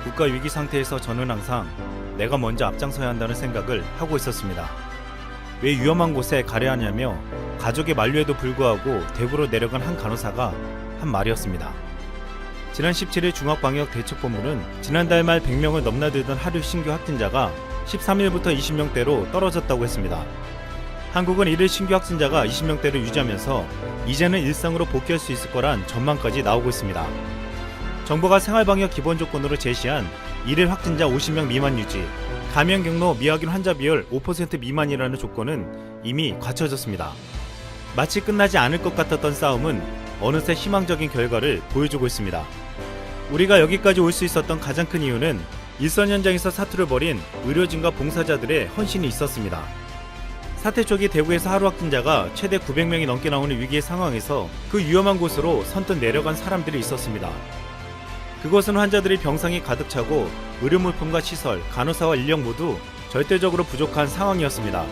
국가 위기 상태에서 저는 항상 내가 먼저 앞장서야 한다는 생각을 하고 있었습니다. 왜 위험한 곳에 가려 하냐며 가족의 만류에도 불구하고 대구로 내려간 한 간호사가 한 말이었습니다. 지난 17일 중앙방역대책본부는 지난달 말 100명을 넘나들던 하루 신규 확진자가 13일부터 20명대로 떨어졌다고 했습니다. 한국은 이를 신규 확진자가 20명대를 유지하면서 이제는 일상으로 복귀할 수 있을 거란 전망까지 나오고 있습니다. 정부가 생활방역 기본조건으로 제시한 일일 확진자 50명 미만 유지, 감염 경로 미확인 환자 비율 5% 미만이라는 조건은 이미 갖춰졌습니다. 마치 끝나지 않을 것 같았던 싸움은 어느새 희망적인 결과를 보여주고 있습니다. 우리가 여기까지 올 수 있었던 가장 큰 이유는 일선 현장에서 사투를 벌인 의료진과 봉사자들의 헌신이 있었습니다. 사태 초기 대구에서 하루 확진자가 최대 900명이 넘게 나오는 위기의 상황에서 그 위험한 곳으로 선뜻 내려간 사람들이 있었습니다. 그곳은 환자들이 병상이 가득 차고 의료물품과 시설, 간호사와 인력 모두 절대적으로 부족한 상황이었습니다.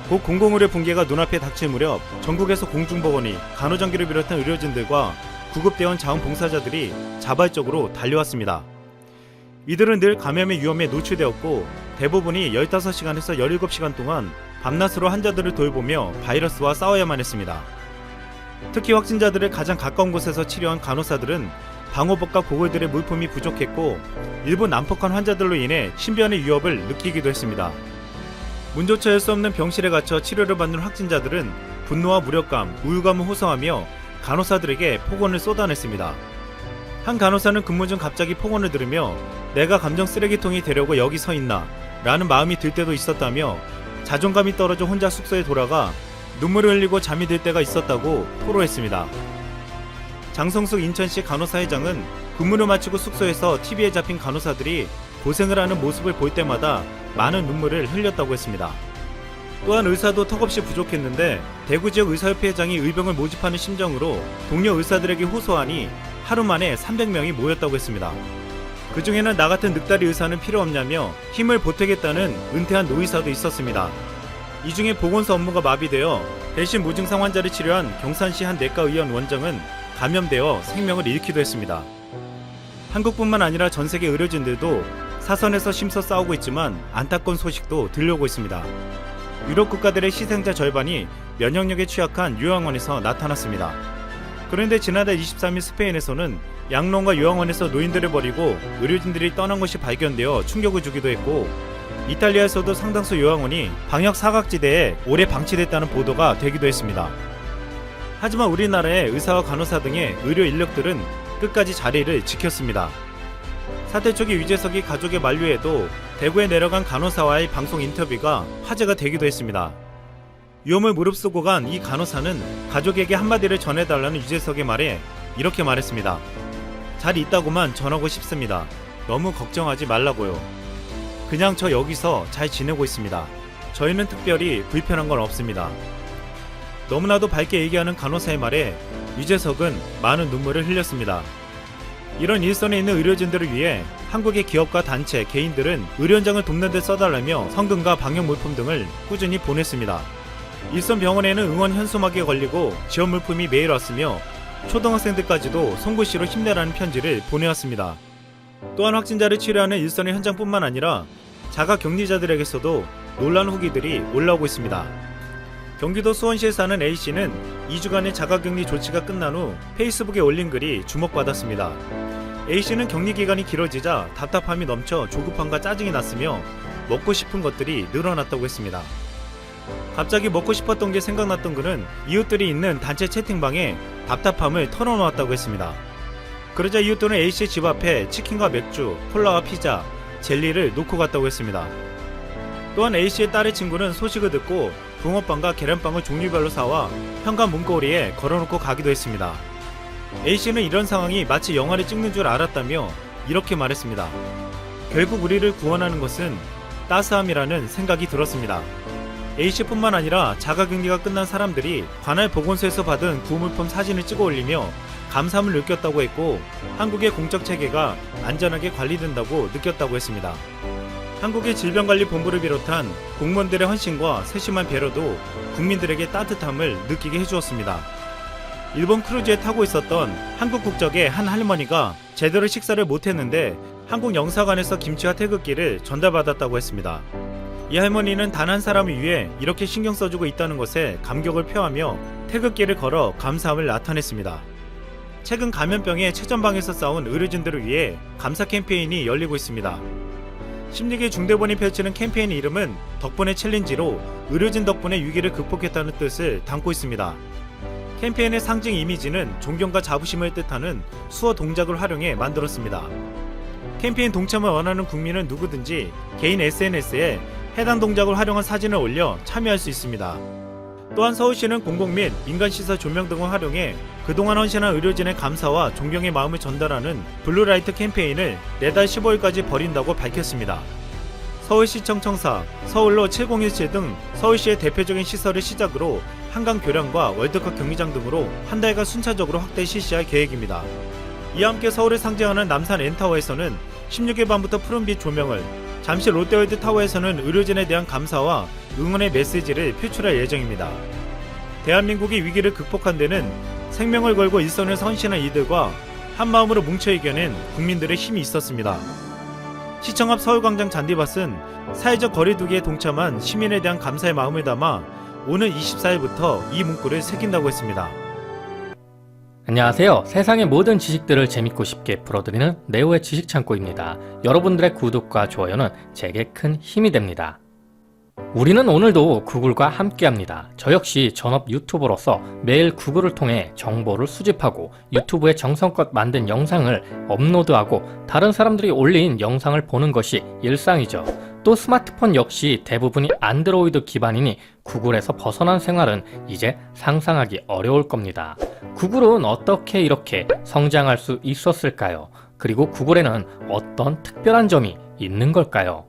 곧 공공의료 붕괴가 눈앞에 닥칠 무렵 전국에서 공중보건이 간호장교를 비롯한 의료진들과 구급대원 자원봉사자들이 자발적으로 달려왔습니다. 이들은 늘 감염의 위험에 노출되었고 대부분이 15시간에서 17시간 동안 밤낮으로 환자들을 돌보며 바이러스와 싸워야만 했습니다. 특히 확진자들을 가장 가까운 곳에서 치료한 간호사들은 방호복과 고글들의 물품이 부족했고 일부 난폭한 환자들로 인해 신변의 위협을 느끼기도 했습니다. 문조차 할 수 없는 병실에 갇혀 치료를 받는 확진자들은 분노와 무력감, 우울감을 호소하며 간호사들에게 폭언을 쏟아냈습니다. 한 간호사는 근무 중 갑자기 폭언을 들으며 내가 감정 쓰레기통이 되려고 여기 서 있나 라는 마음이 들 때도 있었다며 자존감이 떨어져 혼자 숙소에 돌아가 눈물을 흘리고 잠이 들 때가 있었다고 토로했습니다. 장성숙 인천시 간호사회장은 근무를 마치고 숙소에서 TV에 잡힌 간호사들이 고생을 하는 모습을 볼 때마다 많은 눈물을 흘렸다고 했습니다. 또한 의사도 턱없이 부족했는데 대구 지역 의사협회장이 의병을 모집하는 심정으로 동료 의사들에게 호소하니 하루 만에 300명이 모였다고 했습니다. 그 중에는 나 같은 늑다리 의사는 필요 없냐며 힘을 보태겠다는 은퇴한 노의사도 있었습니다. 이 중에 보건소 업무가 마비되어 대신 무증상 환자를 치료한 경산시 한 내과의원 원장은 감염되어 생명을 잃기도 했습니다. 한국뿐만 아니라 전 세계 의료진들도 사선에서 심서 싸우고 있지만 안타까운 소식도 들려오고 있습니다. 유럽 국가들의 희생자 절반이 면역력에 취약한 요양원에서 나타났습니다. 그런데 지난달 23일 스페인에서는 양론과 요양원에서 노인들을 버리고 의료진들이 떠난 것이 발견되어 충격을 주기도 했고 이탈리아에서도 상당수 요양원이 방역 사각지대에 오래 방치됐다는 보도가 되기도 했습니다. 하지만 우리나라의 의사와 간호사 등의 의료 인력들은 끝까지 자리를 지켰습니다. 사태 초기 유재석이 가족의 만류에도 대구에 내려간 간호사와의 방송 인터뷰가 화제가 되기도 했습니다. 위험을 무릅쓰고 간 이 간호사는 가족에게 한마디를 전해달라는 유재석의 말에 이렇게 말했습니다. 잘 있다고만 전하고 싶습니다. 너무 걱정하지 말라고요. 그냥 저 여기서 잘 지내고 있습니다. 저희는 특별히 불편한 건 없습니다. 너무나도 밝게 얘기하는 간호사의 말에 유재석은 많은 눈물을 흘렸습니다. 이런 일선에 있는 의료진들을 위해 한국의 기업과 단체, 개인들은 의료 현장을 돕는 데 써달라며 성금과 방역 물품 등을 꾸준히 보냈습니다. 일선 병원에는 응원 현수막에 걸리고 지원 물품이 매일 왔으며 초등학생들까지도 손글씨로 힘내라는 편지를 보내왔습니다. 또한 확진자를 치료하는 일선의 현장뿐만 아니라 자가 격리자들에게서도 놀라운 후기들이 올라오고 있습니다. 경기도 수원시에 사는 A씨는 2주간의 자가격리 조치가 끝난 후 페이스북에 올린 글이 주목받았습니다. A씨는 격리기간이 길어지자 답답함이 넘쳐 조급함과 짜증이 났으며 먹고 싶은 것들이 늘어났다고 했습니다. 갑자기 먹고 싶었던 게 생각났던 그는 이웃들이 있는 단체 채팅방에 답답함을 털어놓았다고 했습니다. 그러자 이웃들은 A씨의 집 앞에 치킨과 맥주, 콜라와 피자, 젤리를 놓고 갔다고 했습니다. 또한 A씨의 딸의 친구는 소식을 듣고 붕어빵과 계란빵을 종류별로 사와 현관 문고리에 걸어놓고 가기도 했습니다. A씨는 이런 상황이 마치 영화를 찍는 줄 알았다며 이렇게 말했습니다. 결국 우리를 구원하는 것은 따스함이라는 생각이 들었습니다. A씨뿐만 아니라 자가격리가 끝난 사람들이 관할 보건소에서 받은 구호물품 사진을 찍어 올리며 감사함을 느꼈다고 했고 한국의 공적 체계가 안전하게 관리된다고 느꼈다고 했습니다. 한국의 질병관리본부를 비롯한 공무원들의 헌신과 세심한 배려도 국민들에게 따뜻함을 느끼게 해주었습니다. 일본 크루즈에 타고 있었던 한국 국적의 한 할머니가 제대로 식사를 못했는데 한국 영사관에서 김치와 태극기를 전달받았다고 했습니다. 이 할머니는 단 한 사람을 위해 이렇게 신경 써주고 있다는 것에 감격을 표하며 태극기를 걸어 감사함을 나타냈습니다. 최근 감염병에 최전방에서 싸운 의료진들을 위해 감사 캠페인이 열리고 있습니다. 16일 중대본이 펼치는 캠페인 이름은 덕분에 챌린지로 의료진 덕분에 위기를 극복했다는 뜻을 담고 있습니다. 캠페인의 상징 이미지는 존경과 자부심을 뜻하는 수어 동작을 활용해 만들었습니다. 캠페인 동참을 원하는 국민은 누구든지 개인 SNS에 해당 동작을 활용한 사진을 올려 참여할 수 있습니다. 또한 서울시는 공공 및 민간시설 조명 등을 활용해 그동안 헌신한 의료진의 감사와 존경의 마음을 전달하는 블루라이트 캠페인을 내달 15일까지 벌인다고 밝혔습니다. 서울시청 청사, 서울로 7017 등 서울시의 대표적인 시설을 시작으로 한강 교량과 월드컵 경기장 등으로 한 달간 순차적으로 확대 실시할 계획입니다. 이와 함께 서울을 상징하는 남산 N타워에서는 16일 밤부터 푸른빛 조명을, 잠시 롯데월드 타워에서는 의료진에 대한 감사와 응원의 메시지를 표출할 예정입니다. 대한민국이 위기를 극복한 데는 생명을 걸고 일선을 선신한 이들과 한마음으로 뭉쳐 이겨낸 국민들의 힘이 있었습니다. 시청 앞 서울광장 잔디밭은 사회적 거리두기에 동참한 시민에 대한 감사의 마음을 담아 오는 24일부터 이 문구를 새긴다고 했습니다. 안녕하세요. 세상의 모든 지식들을 재밌고 쉽게 풀어드리는 네오의 지식창고입니다. 여러분들의 구독과 좋아요는 제게 큰 힘이 됩니다. 우리는 오늘도 구글과 함께합니다. 저 역시 전업 유튜버로서 매일 구글을 통해 정보를 수집하고 유튜브에 정성껏 만든 영상을 업로드하고 다른 사람들이 올린 영상을 보는 것이 일상이죠. 또 스마트폰 역시 대부분이 안드로이드 기반이니 구글에서 벗어난 생활은 이제 상상하기 어려울 겁니다. 구글은 어떻게 이렇게 성장할 수 있었을까요? 그리고 구글에는 어떤 특별한 점이 있는 걸까요?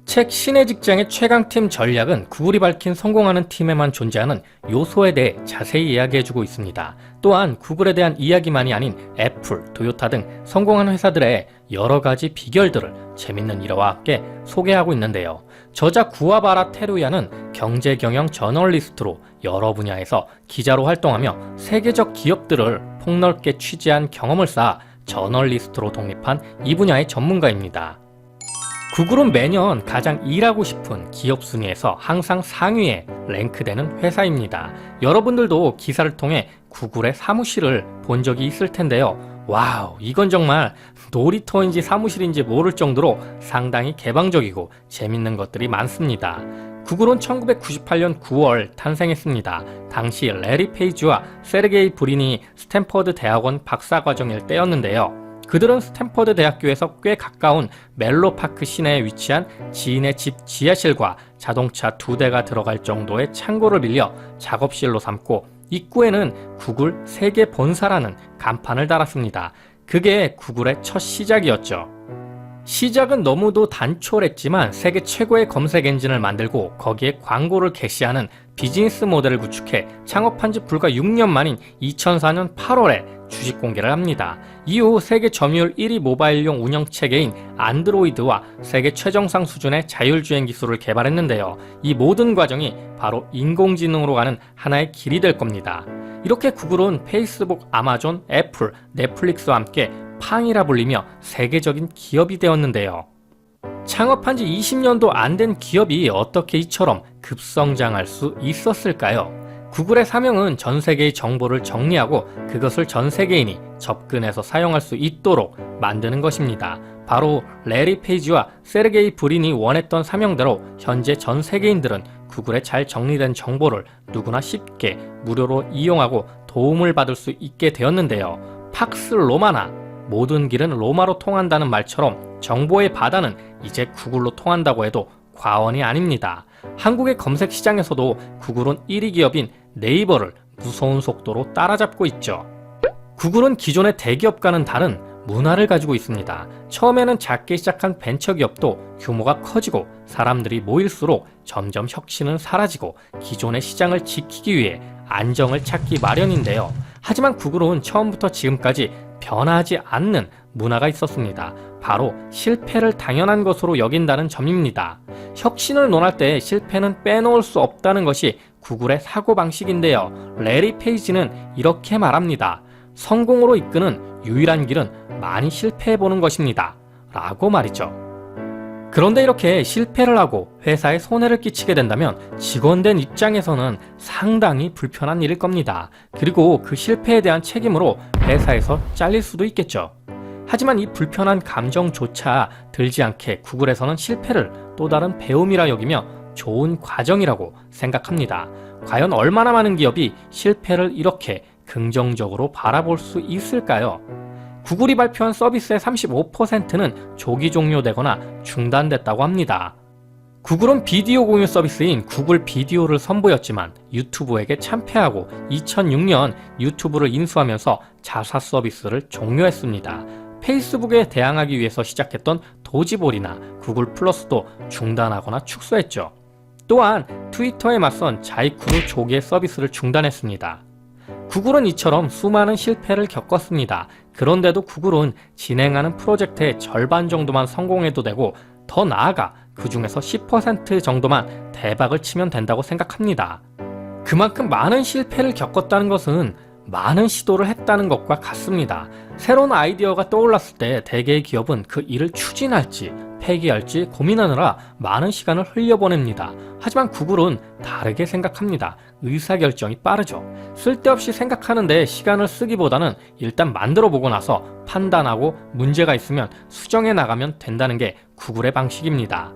책 신의 직장의 최강팀 전략은 구글이 밝힌 성공하는 팀에만 존재하는 요소에 대해 자세히 이야기해주고 있습니다. 또한 구글에 대한 이야기만이 아닌 애플, 토요타 등 성공한 회사들의 여러가지 비결들을 재밌는 일화와 함께 소개하고 있는데요. 저자 구아바라 테루야는 경제경영 저널리스트로 여러 분야에서 기자로 활동하며 세계적 기업들을 폭넓게 취재한 경험을 쌓아 저널리스트로 독립한 이 분야의 전문가입니다. 구글은 매년 가장 일하고 싶은 기업 순위에서 항상 상위에 랭크되는 회사입니다. 여러분들도 기사를 통해 구글의 사무실을 본 적이 있을 텐데요. 와우, 이건 정말 놀이터인지 사무실인지 모를 정도로 상당히 개방적이고 재밌는 것들이 많습니다. 구글은 1998년 9월 탄생했습니다. 당시 레리 페이지와 세르게이 브린이 스탠퍼드 대학원 박사과정일 때였는데요. 그들은 스탠퍼드 대학교에서 꽤 가까운 멜로파크 시내에 위치한 지인의 집 지하실과 자동차 2대가 들어갈 정도의 창고를 빌려 작업실로 삼고 입구에는 구글 세계 본사라는 간판을 달았습니다. 그게 구글의 첫 시작이었죠. 시작은 너무도 단촐했지만 세계 최고의 검색 엔진을 만들고 거기에 광고를 게시하는 비즈니스 모델을 구축해 창업한 지 불과 6년 만인 2004년 8월에 주식 공개를 합니다. 이후 세계 점유율 1위 모바일용 운영체계인 안드로이드와 세계 최정상 수준의 자율주행 기술을 개발했는데요. 이 모든 과정이 바로 인공지능으로 가는 하나의 길이 될 겁니다. 이렇게 구글은 페이스북, 아마존, 애플, 넷플릭스와 함께 팡이라 불리며 세계적인 기업이 되었는데요. 창업한 지 20년도 안 된 기업이 어떻게 이처럼 급성장할 수 있었을까요? 구글의 사명은 전 세계의 정보를 정리하고 그것을 전 세계인이 접근해서 사용할 수 있도록 만드는 것입니다. 바로 레리 페이지와 세르게이 브린이 원했던 사명대로 현재 전 세계인들은 구글에 잘 정리된 정보를 누구나 쉽게 무료로 이용하고 도움을 받을 수 있게 되었는데요. 팍스 로마나 모든 길은 로마로 통한다는 말처럼 정보의 바다는 이제 구글로 통한다고 해도 과언이 아닙니다. 한국의 검색 시장에서도 구글은 1위 기업인 네이버를 무서운 속도로 따라잡고 있죠. 구글은 기존의 대기업과는 다른 문화를 가지고 있습니다. 처음에는 작게 시작한 벤처기업도 규모가 커지고 사람들이 모일수록 점점 혁신은 사라지고 기존의 시장을 지키기 위해 안정을 찾기 마련인데요. 하지만 구글은 처음부터 지금까지 변하지 않는 문화가 있었습니다. 바로 실패를 당연한 것으로 여긴다는 점입니다. 혁신을 논할 때 실패는 빼놓을 수 없다는 것이 구글의 사고방식인데요. 레리 페이지는 이렇게 말합니다. 성공으로 이끄는 유일한 길은 많이 실패해보는 것입니다. 라고 말이죠. 그런데 이렇게 실패를 하고 회사에 손해를 끼치게 된다면 직원된 입장에서는 상당히 불편한 일일 겁니다. 그리고 그 실패에 대한 책임으로 회사에서 잘릴 수도 있겠죠. 하지만 이 불편한 감정조차 들지 않게 구글에서는 실패를 또 다른 배움이라 여기며 좋은 과정이라고 생각합니다. 과연 얼마나 많은 기업이 실패를 이렇게 긍정적으로 바라볼 수 있을까요? 구글이 발표한 서비스의 35%는 조기 종료되거나 중단됐다고 합니다. 구글은 비디오 공유 서비스인 구글 비디오를 선보였지만 유튜브에게 참패하고 2006년 유튜브를 인수하면서 자사 서비스를 종료했습니다. 페이스북에 대항하기 위해서 시작했던 도지볼이나 구글 플러스도 중단하거나 축소했죠. 또한 트위터에 맞선 자이쿠도 조기에 서비스를 중단했습니다. 구글은 이처럼 수많은 실패를 겪었습니다. 그런데도 구글은 진행하는 프로젝트의 절반 정도만 성공해도 되고 더 나아가 그 중에서 10% 정도만 대박을 치면 된다고 생각합니다. 그만큼 많은 실패를 겪었다는 것은 많은 시도를 했다는 것과 같습니다. 새로운 아이디어가 떠올랐을 때 대개의 기업은 그 일을 추진할지 폐기할지 고민하느라 많은 시간을 흘려보냅니다. 하지만 구글은 다르게 생각합니다. 의사결정이 빠르죠. 쓸데없이 생각하는데 시간을 쓰기보다는 일단 만들어보고 나서 판단하고 문제가 있으면 수정해 나가면 된다는 게 구글의 방식입니다.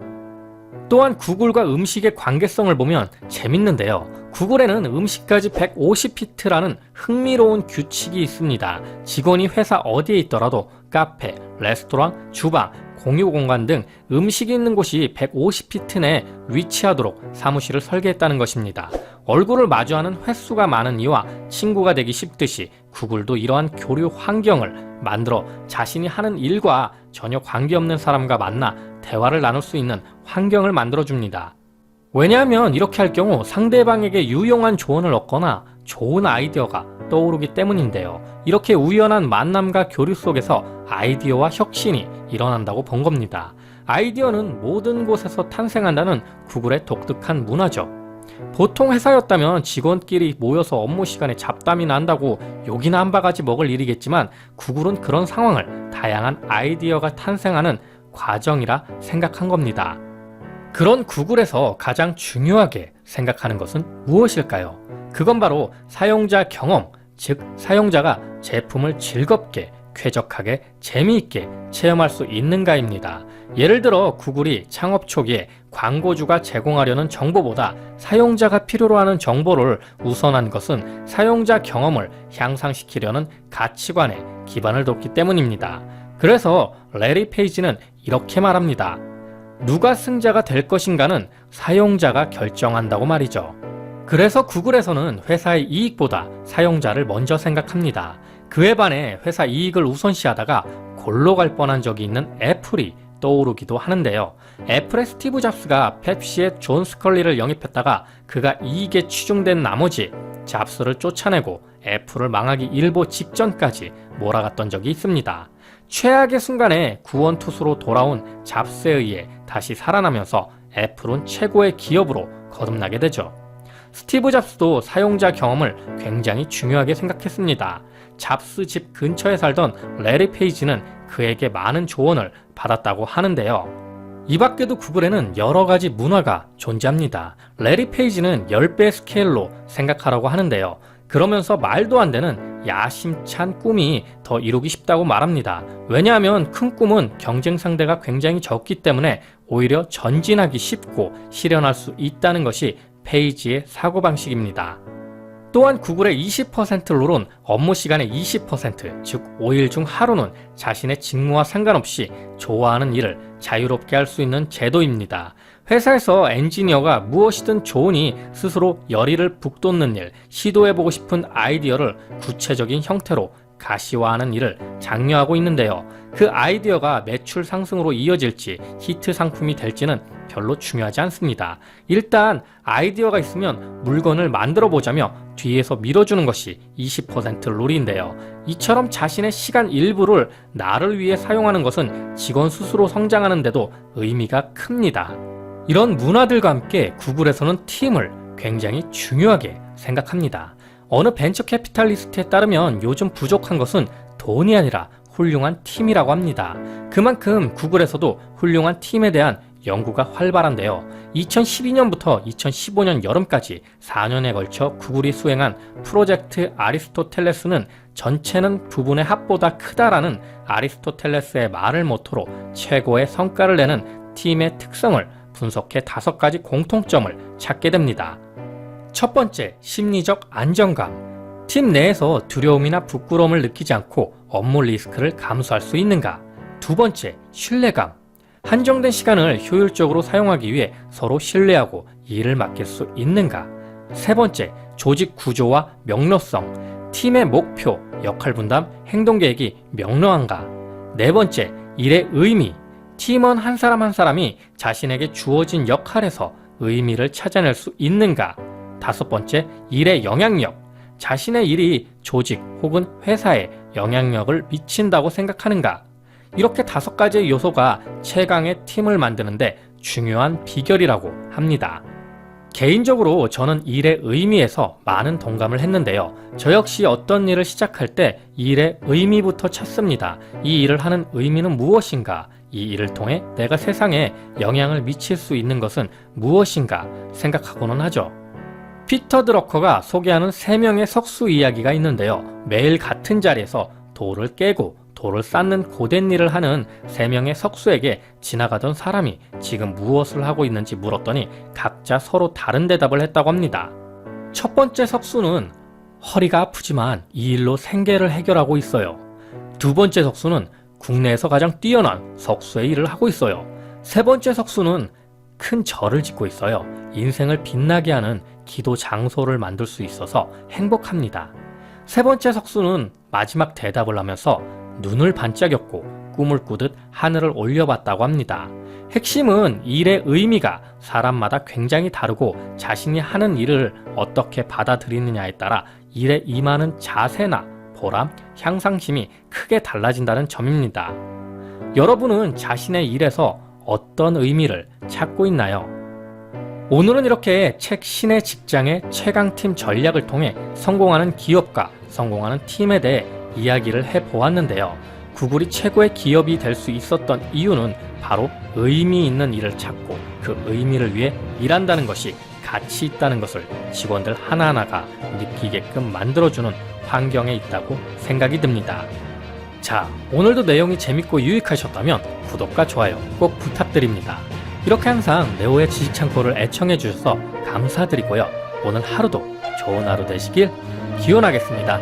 또한 구글과 음식의 관계성을 보면 재밌는데요. 구글에는 음식까지 150피트라는 흥미로운 규칙이 있습니다. 직원이 회사 어디에 있더라도 카페, 레스토랑, 주방, 공유공간 등 음식이 있는 곳이 150피트 내에 위치하도록 사무실을 설계했다는 것입니다. 얼굴을 마주하는 횟수가 많은 이와 친구가 되기 쉽듯이 구글도 이러한 교류 환경을 만들어 자신이 하는 일과 전혀 관계없는 사람과 만나 대화를 나눌 수 있는 환경을 만들어줍니다. 왜냐하면 이렇게 할 경우 상대방에게 유용한 조언을 얻거나 좋은 아이디어가 떠오르기 때문인데요. 이렇게 우연한 만남과 교류 속에서 아이디어와 혁신이 일어난다고 본 겁니다. 아이디어는 모든 곳에서 탄생한다는 구글의 독특한 문화죠. 보통 회사였다면 직원끼리 모여서 업무 시간에 잡담이 난다고 욕이나 한 바가지 먹을 일이겠지만 구글은 그런 상황을 다양한 아이디어가 탄생하는 과정이라 생각한 겁니다. 그런 구글에서 가장 중요하게 생각하는 것은 무엇일까요? 그건 바로 사용자 경험, 즉 사용자가 제품을 즐겁게, 쾌적하게, 재미있게 체험할 수 있는가입니다. 예를 들어 구글이 창업 초기에 광고주가 제공하려는 정보보다 사용자가 필요로 하는 정보를 우선한 것은 사용자 경험을 향상시키려는 가치관에 기반을 뒀기 때문입니다. 그래서 레리 페이지는 이렇게 말합니다. 누가 승자가 될 것인가는 사용자가 결정한다고 말이죠. 그래서 구글에서는 회사의 이익보다 사용자를 먼저 생각합니다. 그에 반해 회사 이익을 우선시하다가 골로 갈 뻔한 적이 있는 애플이 떠오르기도 하는데요. 애플의 스티브 잡스가 펩시의 존 스컬리를 영입했다가 그가 이익에 치중된 나머지 잡스를 쫓아내고 애플을 망하기 일보 직전까지 몰아갔던 적이 있습니다. 최악의 순간에 구원투수로 돌아온 잡스에 의해 다시 살아나면서 애플은 최고의 기업으로 거듭나게 되죠. 스티브 잡스도 사용자 경험을 굉장히 중요하게 생각했습니다. 잡스 집 근처에 살던 레리 페이지는 그에게 많은 조언을 받았다고 하는데요. 이 밖에도 구글에는 여러 가지 문화가 존재합니다. 레리 페이지는 10배 스케일로 생각하라고 하는데요. 그러면서 말도 안 되는 야심찬 꿈이 더 이루기 쉽다고 말합니다. 왜냐하면 큰 꿈은 경쟁 상대가 굉장히 적기 때문에 오히려 전진하기 쉽고 실현할 수 있다는 것이 페이지의 사고방식입니다. 또한 구글의 20% 룰은 업무 시간의 20%, 즉 5일 중 하루는 자신의 직무와 상관없이 좋아하는 일을 자유롭게 할 수 있는 제도입니다. 회사에서 엔지니어가 무엇이든 좋으니 스스로 열의를 북돋는 일, 시도해보고 싶은 아이디어를 구체적인 형태로 가시화하는 일을 장려하고 있는데요. 그 아이디어가 매출 상승으로 이어질지 히트 상품이 될지는 별로 중요하지 않습니다. 일단 아이디어가 있으면 물건을 만들어 보자며 뒤에서 밀어주는 것이 20% 룰인데요. 이처럼 자신의 시간 일부를 나를 위해 사용하는 것은 직원 스스로 성장하는 데도 의미가 큽니다. 이런 문화들과 함께 구글에서는 팀을 굉장히 중요하게 생각합니다. 어느 벤처 캐피탈리스트에 따르면 요즘 부족한 것은 돈이 아니라 훌륭한 팀이라고 합니다. 그만큼 구글에서도 훌륭한 팀에 대한 연구가 활발한데요. 2012년부터 2015년 여름까지 4년에 걸쳐 구글이 수행한 프로젝트 아리스토텔레스는 전체는 부분의 합보다 크다라는 아리스토텔레스의 말을 모토로 최고의 성과를 내는 팀의 특성을 분석해 5가지 공통점을 찾게 됩니다. 첫 번째, 심리적 안정감. 팀 내에서 두려움이나 부끄러움을 느끼지 않고 업무 리스크를 감수할 수 있는가? 두 번째, 신뢰감. 한정된 시간을 효율적으로 사용하기 위해 서로 신뢰하고 일을 맡길 수 있는가? 세 번째, 조직 구조와 명료성. 팀의 목표, 역할 분담, 행동 계획이 명료한가? 네 번째, 일의 의미. 팀원 한 사람 한 사람이 자신에게 주어진 역할에서 의미를 찾아낼 수 있는가? 다섯 번째, 일의 영향력. 자신의 일이 조직 혹은 회사에 영향력을 미친다고 생각하는가? 이렇게 5가지의 요소가 최강의 팀을 만드는데 중요한 비결이라고 합니다. 개인적으로 저는 일의 의미에서 많은 동감을 했는데요. 저 역시 어떤 일을 시작할 때 일의 의미부터 찾습니다. 이 일을 하는 의미는 무엇인가? 이 일을 통해 내가 세상에 영향을 미칠 수 있는 것은 무엇인가 생각하고는 하죠. 피터 드러커가 소개하는 3명의 석수 이야기가 있는데요. 매일 같은 자리에서 돌을 깨고 돌을 쌓는 고된 일을 하는 3명의 석수에게 지나가던 사람이 지금 무엇을 하고 있는지 물었더니 각자 서로 다른 대답을 했다고 합니다. 첫 번째 석수는 허리가 아프지만 이 일로 생계를 해결하고 있어요. 두 번째 석수는 국내에서 가장 뛰어난 석수의 일을 하고 있어요. 세 번째 석수는 큰 절을 짓고 있어요. 인생을 빛나게 하는 기도 장소를 만들 수 있어서 행복합니다. 세 번째 석수는 마지막 대답을 하면서 눈을 반짝였고 꿈을 꾸듯 하늘을 올려봤다고 합니다. 핵심은 일의 의미가 사람마다 굉장히 다르고 자신이 하는 일을 어떻게 받아들이느냐에 따라 일에 임하는 자세나 보람, 향상심이 크게 달라진다는 점입니다. 여러분은 자신의 일에서 어떤 의미를 찾고 있나요? 오늘은 이렇게 책 신의 직장의 최강팀 전략을 통해 성공하는 기업과 성공하는 팀에 대해 이야기를 해보았는데요. 구글이 최고의 기업이 될 수 있었던 이유는 바로 의미 있는 일을 찾고 그 의미를 위해 일한다는 것이 가치 있다는 것을 직원들 하나하나가 느끼게끔 만들어주는 환경에 있다고 생각이 듭니다. 자, 오늘도 내용이 재밌고 유익하셨다면 구독과 좋아요 꼭 부탁드립니다. 이렇게 항상 네오의 지식창고를 애청해주셔서 감사드리고요. 오늘 하루도 좋은 하루 되시길 기원하겠습니다.